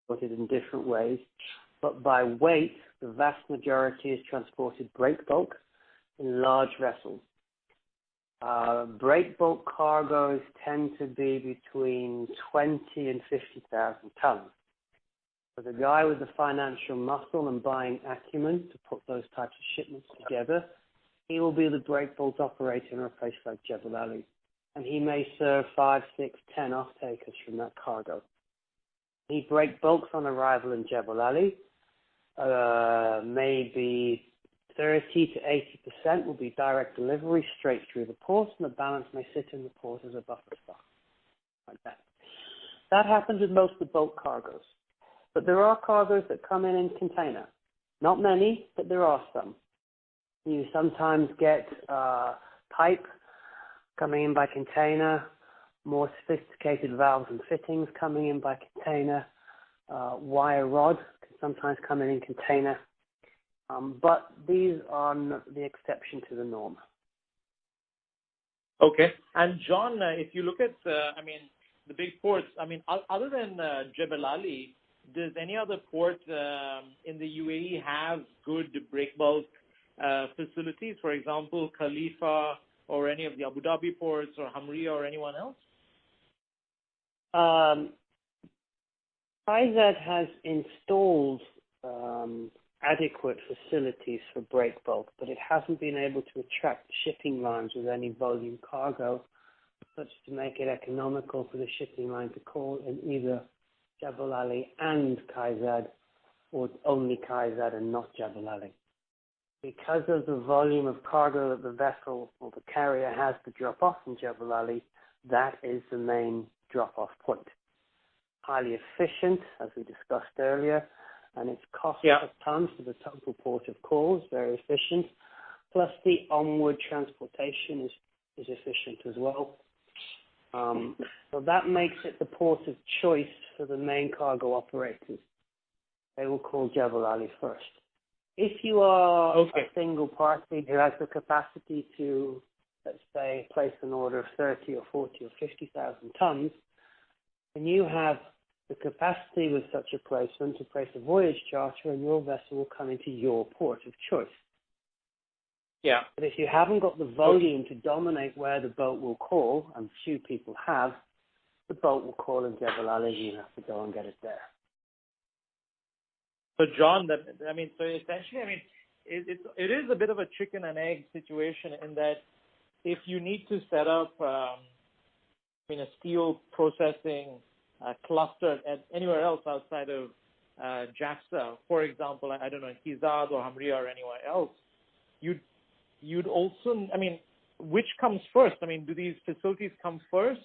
transported in different ways, but by weight, the vast majority is transported break bulk in large vessels. Break bulk cargoes tend to be between 20 and 50,000 tons. So the guy with the financial muscle and buying acumen to put those types of shipments together, he will be the break bulk operator in a place like Jebel Ali. And he may serve 5, 6, 10 off-takers from that cargo. He break bulks on arrival in Jebel Ali. Maybe 30 to 80% will be direct delivery straight through the port, and the balance may sit in the port as a buffer stock, like that. That happens with most of the bulk cargoes. But there are cargoes that come in container. Not many, but there are some. You sometimes get pipe coming in by container, more sophisticated valves and fittings coming in by container, wire rod can sometimes come in container. But these are the exception to the norm. Okay. And John, if you look at, the big ports, other than Jebel Ali, does any other port in the UAE have good break bulk facilities? For example, Khalifa or any of the Abu Dhabi ports or Hamria or anyone else? KIZAD has installed adequate facilities for break bulk, but it hasn't been able to attract shipping lines with any volume cargo, such to make it economical for the shipping line to call in either Jebel Ali and KIZAD, or only KIZAD and not Jebel Ali. Because of the volume of cargo that the vessel or the carrier has to drop off in Jebel Ali, that is the main drop-off point. Highly efficient, as we discussed earlier, and its cost per ton for the total port of call is very efficient. Plus, the onward transportation is efficient as well. So that makes it the port of choice for the main cargo operators. They will call Jebel Ali first. If you are a single party who has the capacity to, let's say, place an order of 30 or 40 or 50,000 tons, then you have the capacity with such a placement to place a voyage charter, and your vessel will come into your port of choice. Yeah. But if you haven't got the volume to dominate where the boat will call, and few people have, the boat will call in Jebel Ali and you have to go and get it there. So John, so essentially, it is a bit of a chicken and egg situation in that if you need to set up a steel processing cluster at anywhere else outside of JAFSA, for example, I don't know, KIZAD or Hamria or anywhere else, you'd also, which comes first? Do these facilities come first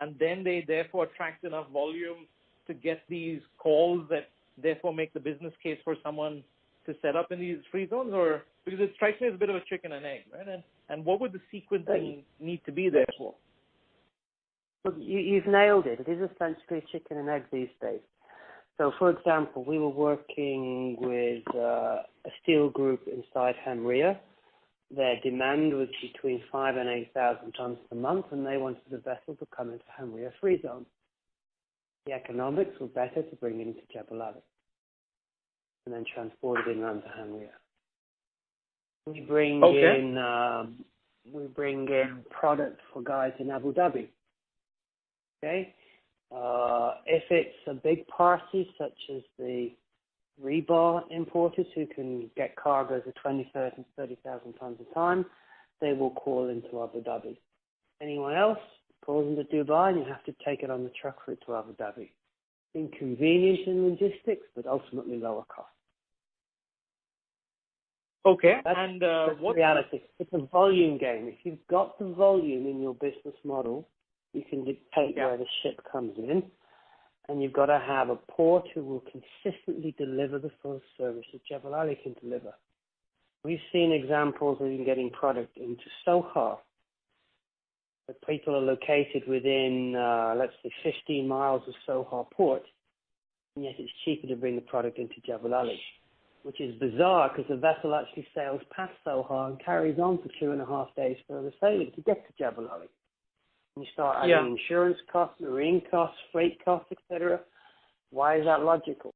and then they therefore attract enough volume to get these calls that therefore make the business case for someone to set up in these free zones? Or because it strikes me as a bit of a chicken and egg, right? And what would the sequencing need to be there for? Well, you've nailed it. It is essentially a chicken and egg these days. So, for example, we were working with a steel group inside Hamria. Their demand was between 5,000 and 8,000 tons per month, and they wanted the vessel to come into Hamria free zone. The economics were better to bring it into Jebel Ali and then transport it inland to Hamria. We bring in product for guys in Abu Dhabi. Okay, if it's a big party such as the rebar importers who can get cargoes of 20, 30, 30,000 tons a time, they will call into Abu Dhabi. Anyone else calls into Dubai, and you have to take it on the truck route to Abu Dhabi. Inconvenient in logistics, but ultimately lower cost. Okay, that's what reality? It's a volume game. If you've got the volume in your business model, you can dictate where the ship comes in, and you've got to have a port who will consistently deliver the full service that Jebel Ali can deliver. We've seen examples of even getting product into Sohar, but people are located within, let's say, 15 miles of Sohar port, and yet it's cheaper to bring the product into Jebel Ali, which is bizarre because the vessel actually sails past Sohar and carries on for 2.5 days further sailing to get to Jebel Ali. And you start adding insurance costs, marine costs, freight costs, etc. Why is that logical?